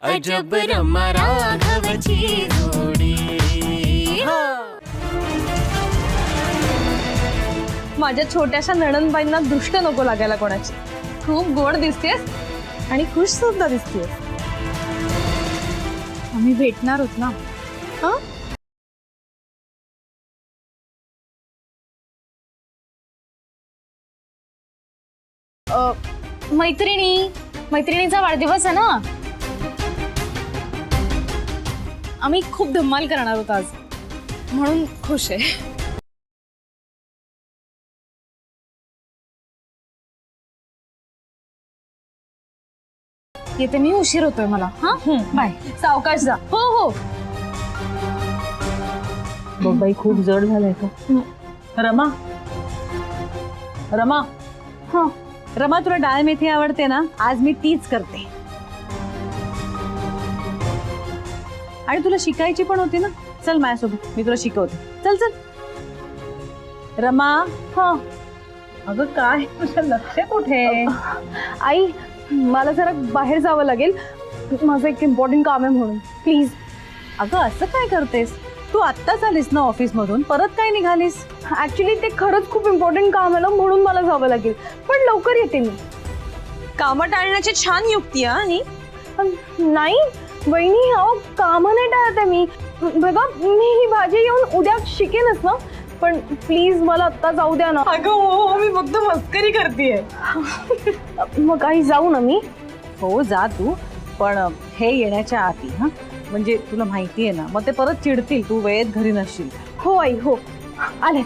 अजब रमा राघवची जोडी। माझ्या छोट्याशा नणंदबाईंना दृष्ट नको लागायला कोणाची। खूप गोड दिसतेस आणि खुश सुद्धा दिसतेस। आम्ही भेटणार आहोत ना? हा मैत्रिणीचा वाढदिवस आहे ना, आम्ही खूप धमाल करणार आहोत आज, म्हणून खुश आहे। येते मी, उशीर होतोय मला। हा बाय, सावकाश जा। हो हो बाई खूप जड झालंय का? रमा रमा हा रमा, तुला डाळ मेथी आवडते ना? आज मी तीच करते। आणि तुला शिकायची पण होती ना, चल माझ्यासोबत, मी तुला शिकवते। चल चल रमा। हा अगं काय तुझं लक्ष कुठे? आई, मला जरा बाहेर जावं लागेल, माझं एक इम्पॉर्टंट काम आहे म्हणून। प्लीज। अगं असं काय करतेस? तू आत्ताच आलीस ना ऑफिस मधून, परत काय निघालीस? ऍक्च्युली ते खरंच खूप इम्पॉर्टंट काम आहे ना, म्हणून मला जावं लागेल, पण लवकर येते मी। कामं टाळण्याची छान युक्ती आहे ही। नाही वहिनी, अहो कामं नाही टाळत आहे मी। बघा, मी ही भाजी येऊन उद्या शिकेनच ना, पण प्लीज मला आत्ता जाऊ द्या ना। अगं हो, मी फक्त मस्करी करतेय। मग काही जाऊ ना मी? हो जा तू, पण हे येण्याच्या आधी हा, म्हणजे तुला माहिती आहे ना, मग ते परत चिडतील तू वेळेत घरी नसशील। हो आई, हो आले।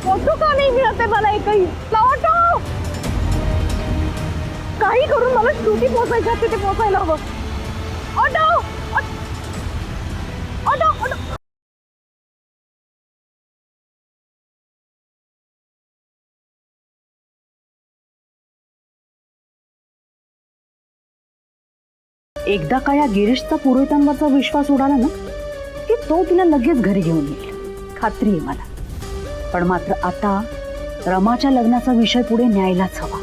ऑटो का नाही मिळते मला एकही? ऑटो काही करून मला स्कूटी पोहोचायच्या तिथे पोहोचायला हवं। Auto auto auto. एकदा का या गिरीशचा पुरोहितांवरचा विश्वास उडाला ना, की तो तिला लगेच घरी घेऊन येईल, खात्री आहे मला। पण मात्र आता रमाच्या लग्नाचा विषय पुढे न्यायलाच हवा।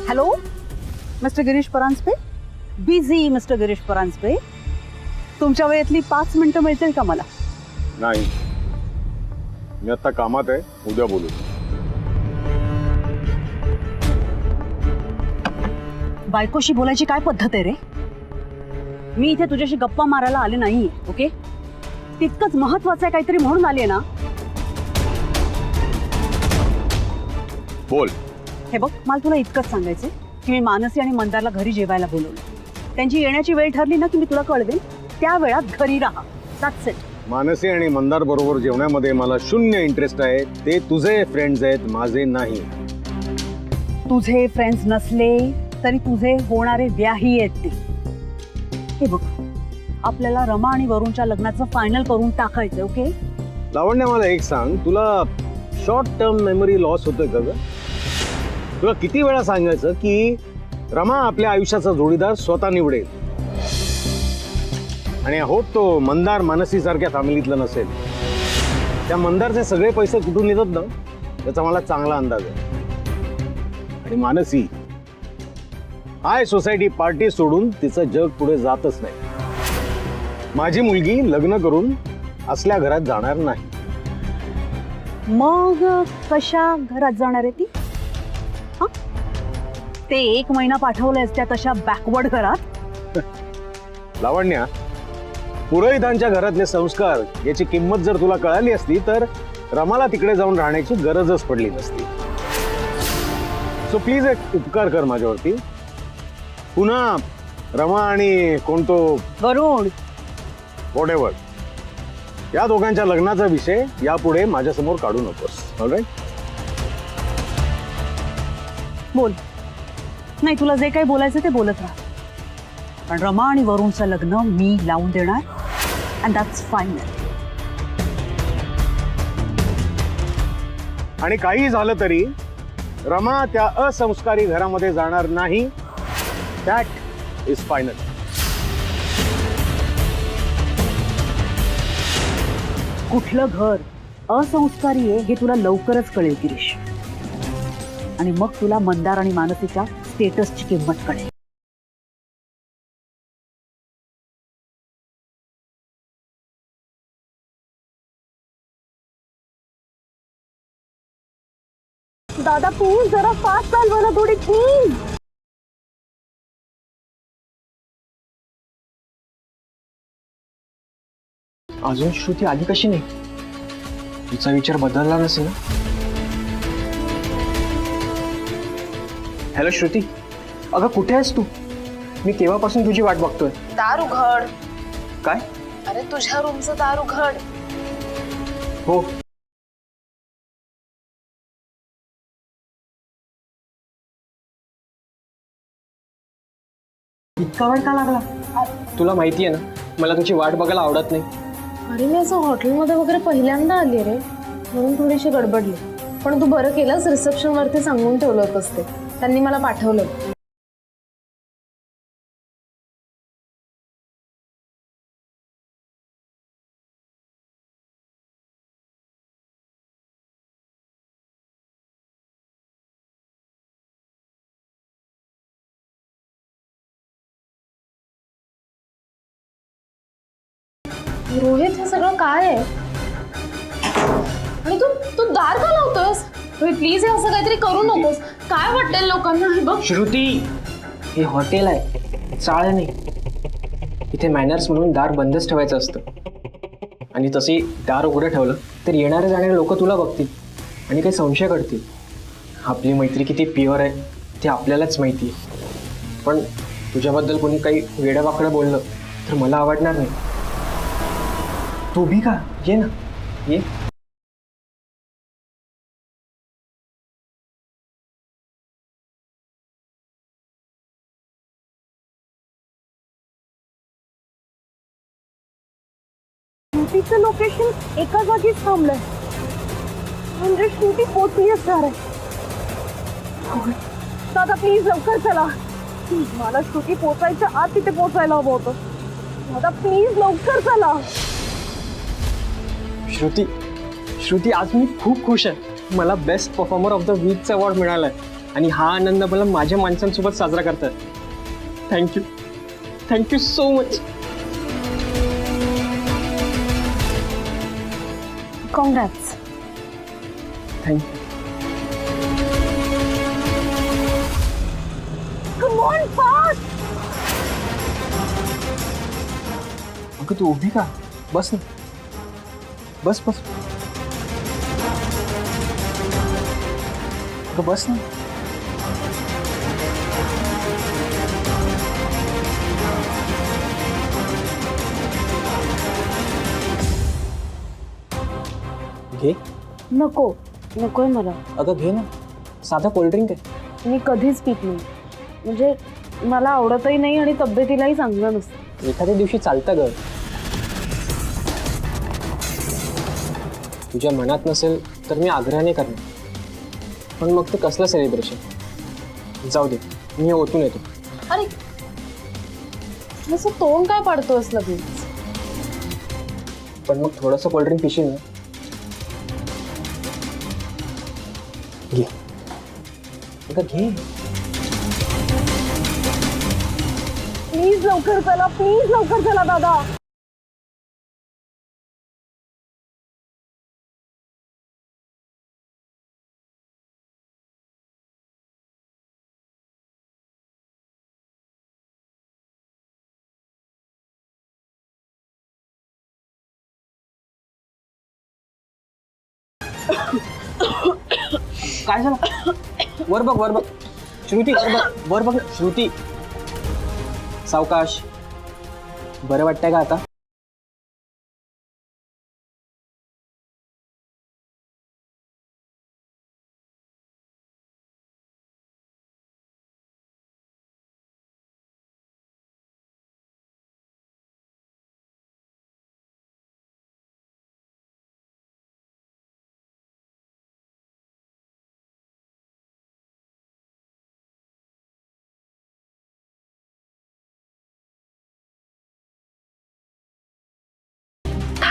Hello mister Girish Paranjape, busy mister Girish Paranjape, तुमच्या वेळेतली 5 मिनिटं मिळतील का मला? नाही, मी आता कामात आहे, उद्या बोलू। बायकोशी बोलायची काय पद्धत आहे रे? मी इथे तुझ्याशी गप्पा मारायला आले नाहीये, ओके? तितकंच महत्वाचं आहे काहीतरी म्हणून आले ना। बोल। हे बघ, मला तुला इतकंच सांगायचंय की मी मानसी आणि मंदारला घरी जेवायला बोलवलं। त्यांची येण्याची वेळ ठरली ना की मी तुला कळवेन, त्या वेळात घरी राहा। That's it. मानसी आणि मंदार बरोबर जेवण्यामध्ये मला 0 इंटरेस्ट आहे। ते तुझे फ्रेंड्स आहेत, माझे नाही। तुझे फ्रेंड्स नसले तरी तुझे होणारे व्याही आहेत ते। हे बघ, आपल्याला रमा आणि वरुणच्या लग्नाचं फायनल करून टाकायचं, ओके? लावण्य, मला एक सांग, तुला शॉर्ट टर्म मेमरी लॉस होतोय का ग? तुला किती वेळा सांगायचं की रमा आपल्या आयुष्याचा जोडीदार स्वतः निवडेल, आणि होप तो मंदार मानसी सारख्या फॅमिलीतला नसेल। त्या मंदारचे सगळे पैसे कुठून येतात ना, त्याचा मला चांगला अंदाज आहे। आणि मानसी हाय सोसायटी पार्टी सोडून तिचं जग पुढे जातच नाही। माझी मुलगी लग्न करून असल्या घरात जाणार नाही। मग कशा घरात जाणार आहे ती? हा, ते 1 महिना पाठवलंयस त्या तशा बॅकवर्ड घरात? लावण्या, पुरोहितांच्या घरातले संस्कार याची किंमत जर तुला कळाली असती तर रमाला तिकडे जाऊन राहण्याची गरजच पडली नसती। सो प्लीज एक उपकार कर माझ्यावरती, पुन्हा रमा आणि कोणतो वरुण, व्हॉटएव्हर, या दोघांच्या लग्नाचा विषय यापुढे माझ्यासमोर काढू नकोस। ऑलराईट? बोल। नाही, तुला जे काही बोलायचं ते बोलत राहा, पण रमा आणि वरुणचं लग्न मी लावून देणार, अँड दॅट्स फायनल। आणि काही झालं तरी रमा त्या असंस्कारी घरामध्ये जाणार नाही, दॅट इज फायनल। कुठलं घर असंस्कारी आहे हे तुला लवकरच कळेल गिरीश. आणि मग तुला मंदार आणि मानसीच्या स्टेटसची किंमत कळेल. दादा प्लीज जरा फास्ट चालवा ना थोडी प्लीज. अजून श्रुती आली कशी नाही? तिचा विचार बदलला नसेल ना? हॅलो श्रुती, अगं कुठे आहेस तू? मी केव्हापासून तुझी वाट बघतोय. दार उघड. काय? अरे तुझ्या रूमचं दार उघड. हो. इतका वेळ का लागला? तुला माहिती आहे ना मला तुझी वाट बघायला आवडत नाही. अरे मी असं हॉटेलमध्ये वगैरे पहिल्यांदा आली रे, म्हणून थोडीशी गडबडली. पण तू बरं केलंस, रिसेप्शन वरती सांगून ठेवलं होतंस ते, त्यांनी मला पाठवलं. रोहित हे सगळं काय आहे? आणि तू तू दार का लावतोस? रोहित प्लीज हे असं काहीतरी करू नकोस. काय वाटेल लोकांना हे बघ. श्रुती, हे हॉटेल आहे, चाळ नाही. इथे मॅनर्स म्हणून दार बंदच ठेवायचं असतं. आणि तसे दार उघडं ठेवलं तर येणारे जाणारे लोक तुला बघतील आणि काही संशय करतील. आपली मैत्री किती प्युअर आहे ते आपल्यालाच माहिती आहे. पण तुझ्याबद्दल कोणी काही वेड्यावाकडं बोललं तर मला आवडणार नाही. तू भी का? ये ना, ये. श्रुतीचं लोकेशन एका जागीच थांबलंय, म्हणजे श्रुती पोचली असणार आहे. दादा प्लीज लवकर चला. मला श्रुती पोचायच्या आत तिथे पोचायला हवं होतं. दादा प्लीज लवकर चला. श्रुती, श्रुती आज मी खूप खुश आहे. मला बेस्ट परफॉर्मर ऑफ द वीकचा अवॉर्ड मिळाला आहे आणि हा आनंद मला माझ्या माणसांसोबत साजरा करतात. Thank you, thank you so much. Congrats. Thank you. Come on fast. अगं तू उभी का? बस ना, बस बस. अगं बस ना. घे. नको नकोय मला. अगं घे ना, साधा कोल्ड्रिंक आहे. मी कधीच पित नाही, म्हणजे मला आवडतही नाही आणि तब्येतीलाही चांगलं नसतं. एखाद्या दिवशी चालतं ग. तुझ्या मनात नसेल तर मी आग्रह करणार, पण मग ते कसलं सेलिब्रेशन? जाऊ दे, मी ओतून येतो. अरे असं तोंड काय पाडतोस लगेच? पण मग थोडंसं कोल्ड्रिंक पिशील ना. घे अगं घे. प्लीज लवकर चला, प्लीज लवकर चला दादा. काय झालं? वर बघ, वर बघ श्रुती, वर बघ, वर बघ श्रुती. सावकाश. बरं वाटतंय का आता?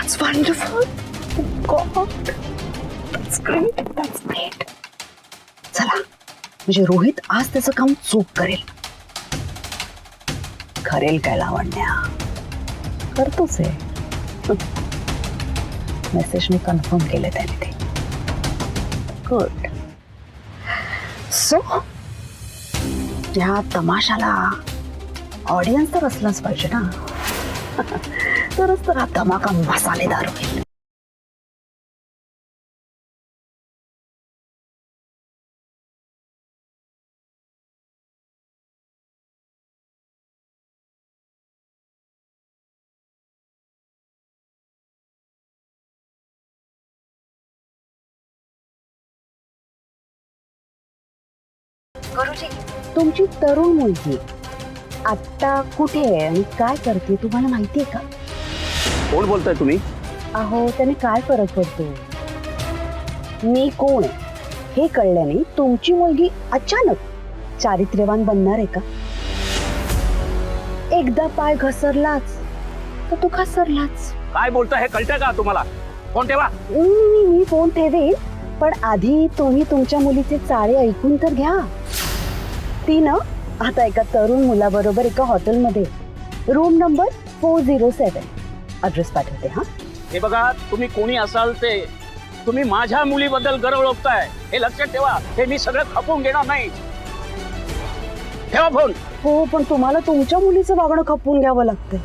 That's wonderful. God. That's great. That's great. चला म्हणजे रोहित आज त्याचं काम चूक करेल. करेल काय लावण्या? करतोच आहे. मेसेजने कन्फर्म केले त्याने ते. गुड. सो ह्या तमाशाला ऑडियन्स तर असलाच पाहिजे ना. तरच तर हा धमाका मसालेदार होईल. गुरुजी, तुमची तरुण मुलगी आता कुठे आहे आणि काय करते तुम्हाला माहिती आहे का? कोण बोलताय तुम्ही? अहो त्याने काय फरक पडतो? मी कोण आहे हे कळल्याने तुमची मुलगी अचानक चारित्र्यवान बनणार आहे का? एकदा पाय घसरलाच तर तू घसरलाच. काय बोलताय हे कळतंय का तुम्हाला? फोन ठेवा. मी फोन ठेवेन, पण आधी तुम्ही तुमच्या मुलीचे चाळे ऐकून तर घ्या. ती ना आता एका तरुण मुलाबरोबर एका हॉटेलमध्ये, रूम नंबर 407. ॲड्रेस पाठवते. हा हे बघा, तुम्ही कोणी असाल ते, तुम्ही माझ्या मुलीबद्दल गर्व ओळखताय हे लक्षात ठेवा. हे मी सगळं खपवून घेणार नाही. ठेवा फोन. हो, पण तुम्हाला तुमच्या मुलीचं वागणं खपवून घ्यावं लागतंय.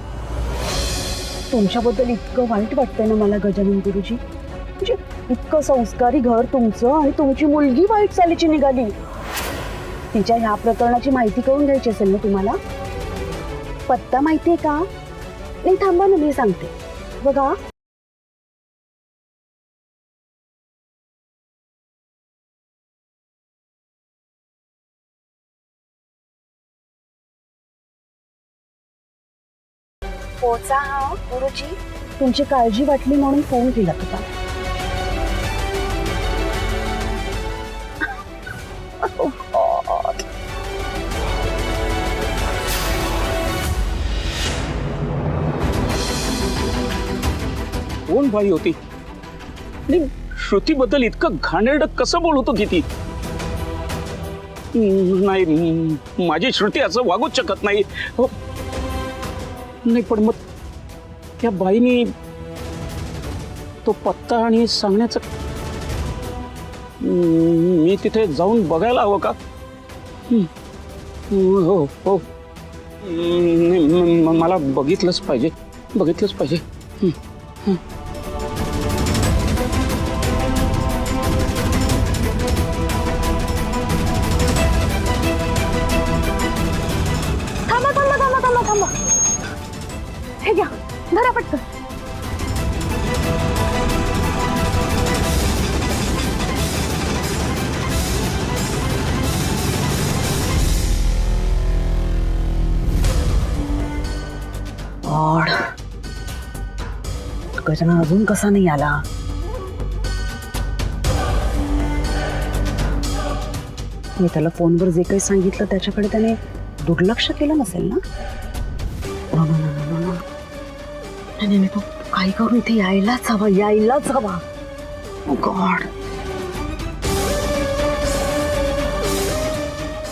तुमच्याबद्दल इतकं वाईट वाटतंय ना मला गजानन गुरुजी. म्हणजे इतकं संस्कारी घर तुमचं आणि तुमची मुलगी वाईट चालीची निघाली. तिच्या ह्या प्रकरणाची माहिती करून घ्यायची असेल ना तुम्हाला. पत्ता माहितीये का? नाही थांबा ना, मी सांगते. बघा, पोचा हा गुरुजी. तुमची काळजी वाटली म्हणून फोन केला तुम्हाला. कोण बाई होती? आणि श्रुतीबद्दल इतकं घाणेरडं कसं बोलत होती ती? नाही, माझी श्रुती असं वागूच शकत नाही. हो. नाही, पण मग त्या बाईनी तो पत्ता आणि सांगण्याचं मी तिथे जाऊन बघायला हवं का? हो हो, मला बघितलंच पाहिजे. थांबा. हे घ्या, धरा पटकन. गजानन अजून कसा नाही आला? मी त्याला फोनवर जे काही सांगितलं त्याच्याकडे त्याने दुर्लक्ष केलं नसेल ना? नाही, तो काही करून इथे यायलाच हवा. गॉड,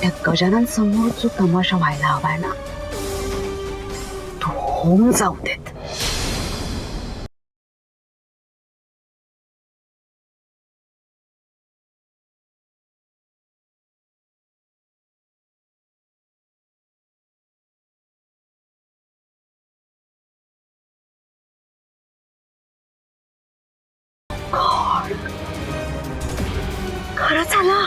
त्या गजानन समोर जो तमाशा व्हायला हवाय ना, तो होऊन जाऊ देत. खरं झाला.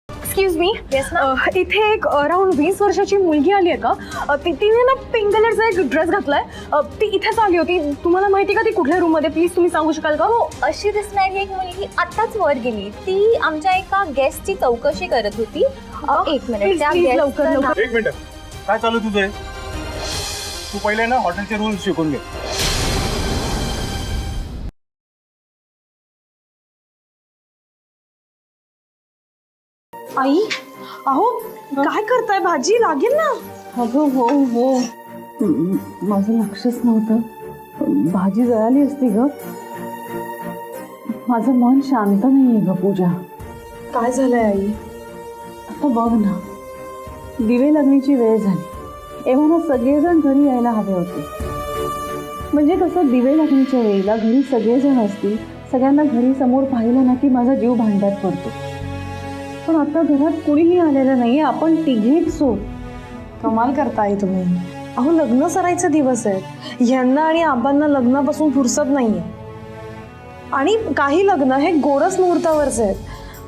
Excuse me. इथे एक अराउंड 20 वर्षाची मुलगी आली आहे का? तिने ना पिंक कलरचा एक ड्रेस घातलाय. ती इथेच आली होती. तुम्हाला माहिती का ती कुठल्या रूम मध्ये? प्लीज तुम्ही सांगू शकाल का? हो, अशी दिसणारी एक मुलगी आताच वर गेली. ती आमच्या एका गेस्टची चौकशी करत होती. एक मिनिट, त्या प्लीज guest लवकर चं नाव- लवकर. एक मिनिट, काय चालू तुझे? तू पहिले ना हॉटेलचे रूल्स शिकून घे. आई अहो काय करताय भाजी लागेल ना. अगं हो हो माझं लक्षच नव्हतं भाजी जळाली असती ग. माझं मन शांत नाहीये ग पूजा. काय झालंय आई. आता बघ ना दिवे लागण्याची वेळ झाली. एव्हा सगळेजण घरी यायला हवे होते. म्हणजे कसं दिवे लागण्याच्या वेळेला घरी सगळेजण असतील, सगळ्यांना घरी समोर पाहिलं ना की माझा जीव भांड्यात पडतो. पण आता घरात कुणीही आलेलं नाहीये. आपण तिघेच सोड. कमाल करताय तुम्ही. अहो लग्न सरायचे दिवस आहेत. ह्यांना आणि आबांना लग्नापासून फुरसत नाहीये. आणि काही लग्न हे गोरस मुहूर्तावरचे आहेत.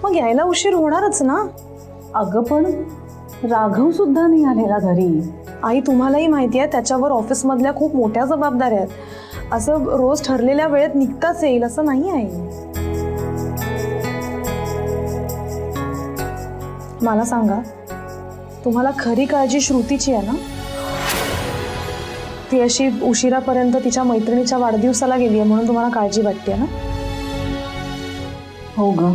मग यायला उशीर होणारच ना. अगं पण राघव सुद्धा नाही आलेला घरी. आई तुम्हालाही माहिती आहे त्याच्यावर ऑफिसमधल्या खूप मोठ्या जबाबदाऱ्या आहेत. असं रोज ठरलेल्या वेळेत निघताच येईल असं नाही आहे. मला सांगा तुम्हाला खरी काळजी श्रुतीची आहे ना. ती अशी उशिरापर्यंत तिच्या मैत्रिणीच्या वाढदिवसाला गेली आहे म्हणून तुम्हाला काळजी वाटते ना. हो ग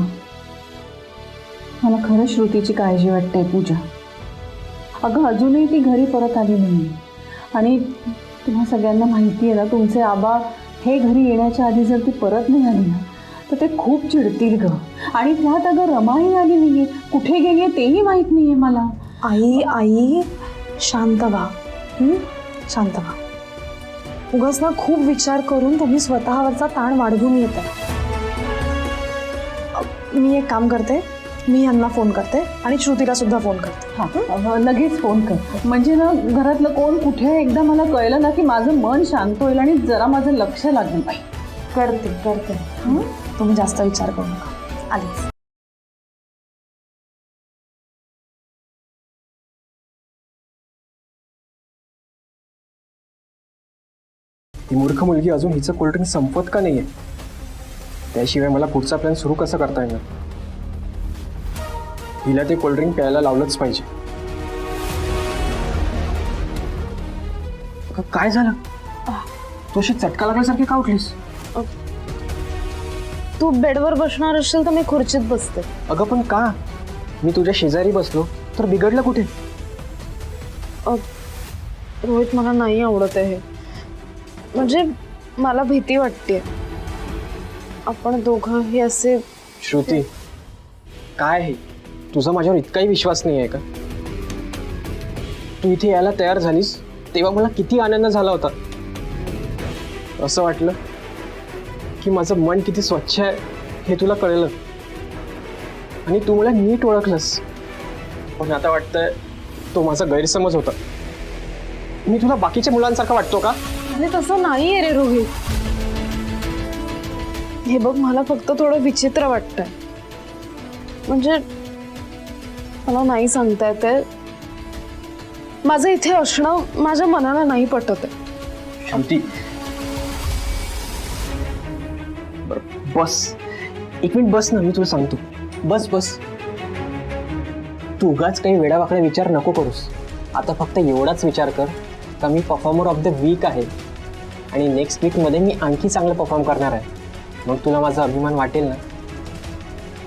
मला खरं श्रुतीची काळजी वाटते पूजा. अगं अजूनही ती घरी परत आली नाही. आणि तुम्हा सगळ्यांना माहिती आहे ना तुमचे आबा हे घरी येण्याच्या आधी जर ती परत नाही आली ना तर ते खूप चिडतील ग. आणि त्यात अगं रमाही आली नाहीये. कुठे गेली आहे तेही माहीत नाहीये मला. आई आई शांत व्हा. शांत व्हा. उगाच ना खूप विचार करून तुम्ही स्वतःवरचा ताण वाढवून घेता. मी एक काम करते. मी यांना फोन करते आणि श्रुतीला सुद्धा फोन करते. हां लगेच फोन कर. म्हणजे ना घरातलं कोण कुठे एकदा मला कळलं ना की माझं मन शांत होईल आणि जरा माझं लक्ष लागेल. बाई करते करते. तुम्ही जास्त विचार करू नका. आलीच. ही मूर्ख मुलगी अजून हिचं कोल्ड्रिंक संपत का नाहीये. त्याशिवाय मला पुढचा प्लॅन सुरू कसा करता येणार. हिला ते कोल्ड्रिंक प्यायला लावलंच पाहिजे. काय झालं तू अशी चटका लागल्यासारखी का उठलीस. तू बेडवर बसणार असेल तर मी खुर्चीत बसते. अगं पण का. मी तुझ्या शेजारी बसलो तर बिघडलं कुठे. रोहित मला नाही आवडत आहे. म्हणजे मला भीती वाटते. आपण दोघं हे असे. श्रुती काय आहे तुझा माझ्यावर इतकाही विश्वास नाही आहे का. तू इथे यायला तयार झालीस तेव्हा मला किती आनंद झाला होता. असं वाटलं की माझं मन किती स्वच्छ आहे हे तुला कळलं आणि तू मला नीट ओळखलंस. पण आता वाटतंय तो माझा गैरसमज होता. मी तुला बाकीच्या मुलांसारखा वाटतो का. अरे तसं नाही आहे रे रोहित. हे बघ मला फक्त थोडं विचित्र वाटतंय. म्हणजे मला नाही सांगता येते. माझं इथे असणं माझ्या मनाला नाही पटत आहे. शांती बस एक मिनिट बस ना. मी तुला सांगतो. बस बस. तू उगाच काही वेडावाकडे विचार नको करूस. आता फक्त एवढाच विचार कर का मी परफॉर्मर ऑफ द वीक आहे आणि नेक्स्ट वीकमध्ये मी आणखी चांगलं परफॉर्म करणार आहे. मग तुला माझा अभिमान वाटेल ना.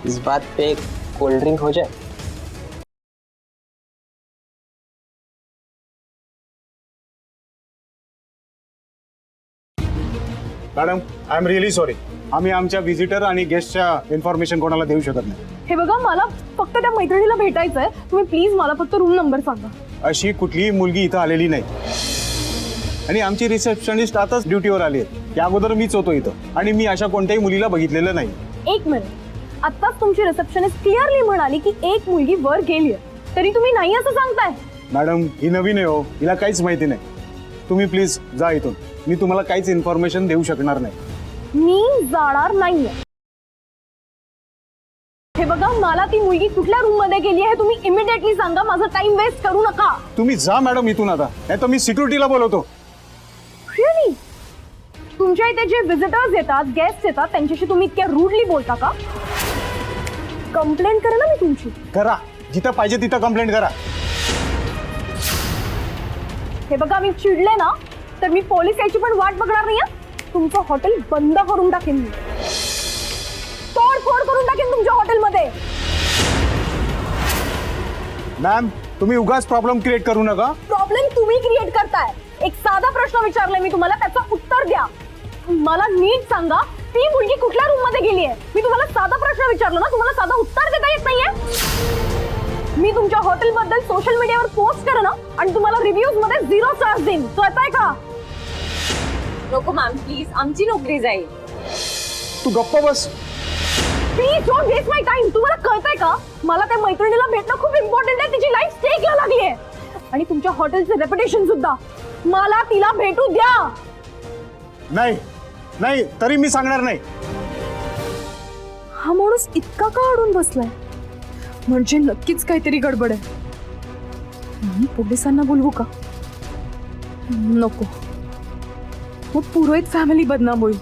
इस बात पे कोल्ड ड्रिंक हो जाए. Madam I am really sorry. आम्ही आमच्या व्हिजिटर आणि गेस्टच्या इन्फॉर्मेशन कोणाला देऊ शकत नाही. हे बघा मला फक्त त्या मैत्रिणीला भेटायचंय. तुम्ही प्लीज मला फक्त रूम नंबर सांगा. अशी कुठलीही मुलगी इथं आलेली नाही आणि आमची रिसेप्शनिस्ट आताच ड्युटीवर आली आहे. त्या अगोदर मीच होतो इथं आणि मी अशा कोणत्याही मुलीला बघितलेलं नाही. एक मिनिट. आत्ताच तुमची रिसेप्शनिस्ट क्लिअरली म्हणाली की एक मुलगी वर गेली आहे तरी तुम्ही नाही असं सांगताय. मॅडम ही नवीन आहे हो. हिला काहीच माहिती नाही. तुम्ही प्लीज जा इथून. मी तुम्हाला काहीच इन्फॉर्मेशन देऊ शकणार नाही. मी जाणार नाहीये. हे बघा मला ती मुलगी कुठल्या रूम मध्ये गेली आहे तुम्ही इमिडिएटली सांगा. माझा टाइम वेस्ट करू नका. तुम्ही जा मॅडम इथून आता. नाही तर मी सिक्युरिटीला बोलवतो. रिअली तुमच्या इथे जे विजिटर्स येतात गेस्ट येतात त्यांच्याशी तुम्ही इतक्या रूडली बोलता का. कंप्लेंट करा ना मी तुमची. करा. जिथं पाहिजे तिथं कंप्लेंट करा. हे बघा मी चिडले ना तर मी पोलीस यायची पण वाट बघणार नाही. तुमचं हॉटेल बंद करून टाकेन मी. तोडफोड करून टाकेन तुमच्या हॉटेलमध्ये. मॅम तुम्ही उगाच प्रॉब्लेम क्रिएट करू नका. प्रॉब्लेम तुम्ही क्रिएट करताय. एक साधा प्रश्न विचारलाय मी तुम्हाला, त्याचं उत्तर द्या. मला नीट सांगा, ती मुलगी कुठल्या रूम मध्ये गेली आहे? मी तुम्हाला साधा प्रश्न विचारलो ना, तुम्हाला साधा उत्तर देता येत नाहीये. मी तुमच्या हॉटेल बद्दल सोशल मीडियावर पोस्ट करेन ना, आणि तुम्हाला रिव्ह्यूज मध्ये 0 स्टार्स देईन. कळताय का? नको मॅम प्लीज, आमची नोकरी जाईल. तू गप्प बस. Please don't waste my time. तुम्हाला कळतंय का, मला त्या मैत्रिणीला भेटणं खूप इम्पॉर्टंट आहे. तिची लाईफ स्टेकला लागली आहे, आणि तुमच्या हॉटेलचे रेप्युटेशन सुद्धा. मला तिला भेटू द्या. नाही नाही, तरी मी सांगणार नाही. हा माणूस इतका का अडून बसलाय? म्हणजे नक्कीच काहीतरी गडबड आहे. मी पोलिसांना बोलवू का? नको, मग पुरोहित फॅमिली बदनाम होईल.